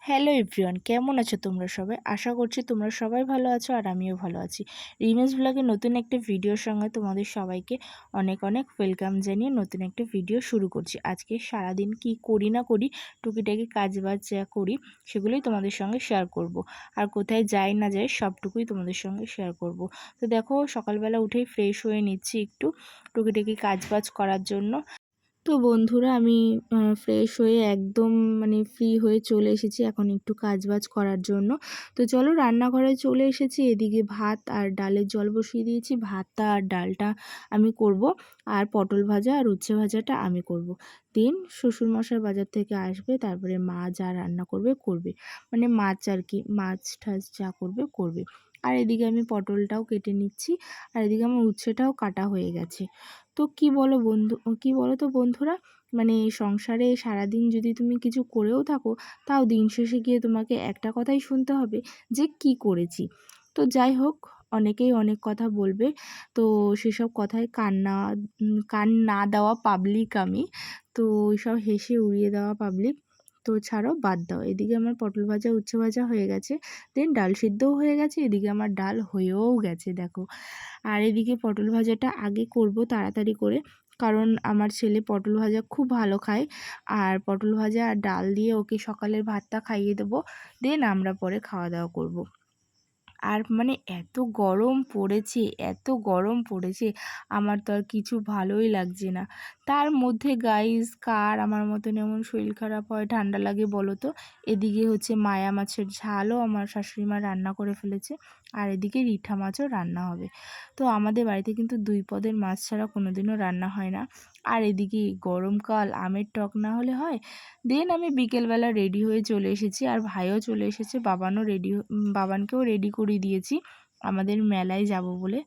Hello everyone, কেমন আছো তোমরা সবাই? আশা করছি তোমরা সবাই ভালো আছো আর আমিও ভালো আছি। রিমেশ ব্লগে নতুন একটা ভিডিওর সঙ্গে তোমাদের সবাইকে অনেক অনেক ওয়েলকাম জানিয়ে নতুন একটা ভিডিও শুরু করছি। আজকে সারাদিন কি করি না করি, টুকিটাকি কাজবাজ যা করি সেগুলোই তোমাদের সঙ্গে শেয়ার করব। আর কোথায় যাই না যাই সবটুকুই তোমাদের সঙ্গে শেয়ার করব। তো দেখো, সকালবেলা উঠেই ফ্রেশ হয়ে নিচ্ছি একটু টুকিটাকি কাজবাজ করার জন্য। তো বন্ধুরা, আমি ফ্রেশ হয়ে একদম ফ্রি হয়ে চলে এসেছি এখন একটু কাজবাজ করার জন্য। তো চলো, রান্নাঘরে চলে এসেছি। এদিকে ভাত আর ডালের জল বসিয়ে দিয়েছি। ভাতটা আর ডালটা আমি করব, আর পটল ভাজা আর উচ্ছে ভাজাটা আমি করব। দেন শ্বশুরমশাই বাজার থেকে আসবে, তারপরে মা যা রান্না করবে করবে, মাছ আর কি, মাছ ঠাছ যা করবে করবে। আর এদিকে আমি পটলটাও কেটে নিচ্ছি, আর এদিকে আমার উচ্ছেটাও কাটা হয়ে গেছে। তো কি বলো তো বন্ধুরা, সংসারে সারাদিন যদি তুমি কিছু করেও থাকো, তাও দিন শেষে গিয়ে তোমাকে একটা কথাই শুনতে হবে যে কি করেছি। তো যাই হোক, অনেকেই অনেক কথা বলবে, তো সেসব কথায় কান না দেওয়া পাবলিক আমি। তো ওইসব হেসে উড়িয়ে দেওয়া পাবলিক। তো ছাড়ো, বাদ দাও। এদিকে আমার পটল ভাজা উচ্ছে ভাজা হয়ে গেছে, দেন ডাল সিদ্ধও হয়ে গেছে। এদিকে আমার ডাল হয়েও গেছে দেখো। আর এদিকে পটল ভাজাটা আগে করব তাড়াতাড়ি করে, কারণ আমার ছেলে পটল ভাজা খুব ভালো খায়। আর পটল ভাজা আর ডাল দিয়ে ওকে সকালের ভাতটা খাইয়ে দেবো, দেন আমরা পরে খাওয়া দাওয়া করব। আর এত গরম পড়েছে, এত গরম পড়েছে, আমার তো আর কিছু ভালোই লাগছে না। তার মধ্যে গাইস, কার আমার মতন এমন শরীর খারাপ হয়, ঠান্ডা লাগে বলো তো? এদিকে হচ্ছে মায়া মাছের ঝালও আমার শাশুড়ি মা রান্না করে ফেলেছে, আর এদিকে রিঠা মাছও রান্না হবে। তো আমাদের বাড়িতে কিন্তু দুই পদের মাছ ছাড়া কোনোদিনও রান্না হয় না। আর এদিকে গরমকাল, আমের টক না হলে হয়? দেন আমি বিকেলবেলা রেডি হয়ে চলে এসেছি, আর ভাইও চলে এসেছে, বাবানকেও রেডি করিয়ে দিয়েছি আমাদের মেলায় যাব বলে।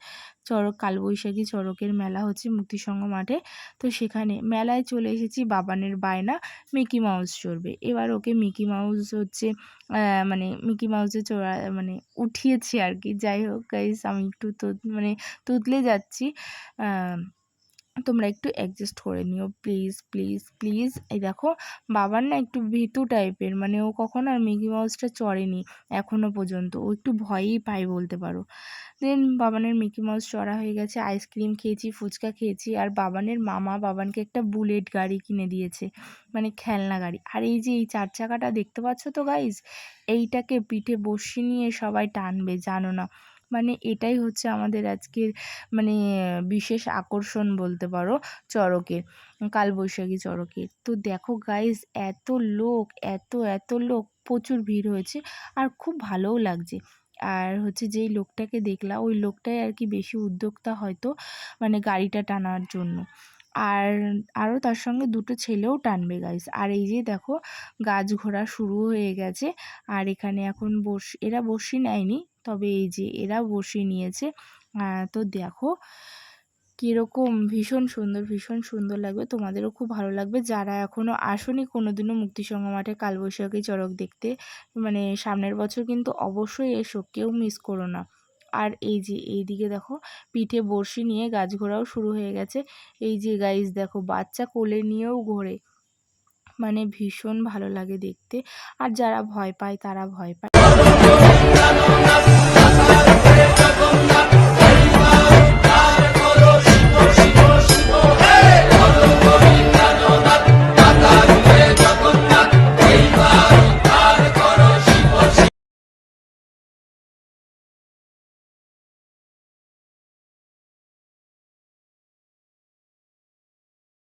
কালবৈশাখী চড়কের মেলা হচ্ছে মুক্তিসংঘ মাঠে। তো সেখানে মেলায় চলে এসেছি, বাবানের বায়না মিকি মাউস চড়বে। এবার ওকে মিকি মাউস হচ্ছে মিকি মাউসে চড়া উঠিয়েছি আর কি। যাই হোক গাইস, আমি একটু তুতলে যাচ্ছি। তোমরা একটু অ্যাডজাস্ট করে নিও প্লিজ প্লিজ প্লিজ। এই দেখো, বাবার না একটু ভীতু টাইপের, ও কখনো আর মিকি মাউসটা চড়েনি এখনও পর্যন্ত, ও একটু ভয়ই পায় বলতে পারো। দেন বাবানের মিকি মাউস চড়া হয়ে গেছে, আইসক্রিম খেয়েছি, ফুচকা খেয়েছি। আর বাবানের মামা বাবানকে একটা বুলেট গাড়ি কিনে দিয়েছে, খেলনা গাড়ি। আর এই যে এই চার চাকাটা দেখতে পাচ্ছ তো গাইজ, এইটাকে পিঠে বসিয়ে নিয়ে সবাই টানবে, জানো না? এটাই হচ্ছে আমাদের আজকের মানে বিশেষ আকর্ষণ বলতে পারো চড়কের, কালবৈশাখী চড়কের। তো দেখো গাইজ, এত লোক, এত এত লোক, প্রচুর ভিড় হয়েছে, আর খুব ভালোও লাগছে। আর হচ্ছে যেই লোকটাকে দেখলাম, ওই লোকটাই আর কি বেশি উদ্যোক্তা হয়তো, গাড়িটা টানার জন্য। আর আরও তার সঙ্গে দুটো ছেলেও টানবে গাইস। আর এই যে দেখো, গাছ ঘোরা শুরু হয়ে গেছে। আর এখানে এখন এরা বসি নেয়নি, তবে এই যে এরা বসি নিয়েছে। তো দেখো কীরকম, ভীষণ সুন্দর, ভীষণ সুন্দর লাগবে, তোমাদেরও খুব ভালো লাগবে যারা এখনও আসোনি কোনোদিনও মুক্তিসংঘ মাঠে কালবৈশাখী চড়ক দেখতে। সামনের বছর কিন্তু অবশ্যই এসো, কেউ মিস করো না। আর এই যে এইদিকে দেখো, পিঠে বড়শি নিয়ে গাছ ঘোরাও শুরু হয়ে গেছে। এই যে গাইজ দেখো, বাচ্চা কোলে নিয়েও ঘোরে, ভীষণ ভালো লাগে দেখতে। আর যারা ভয় পায় তারা ভয় পায়।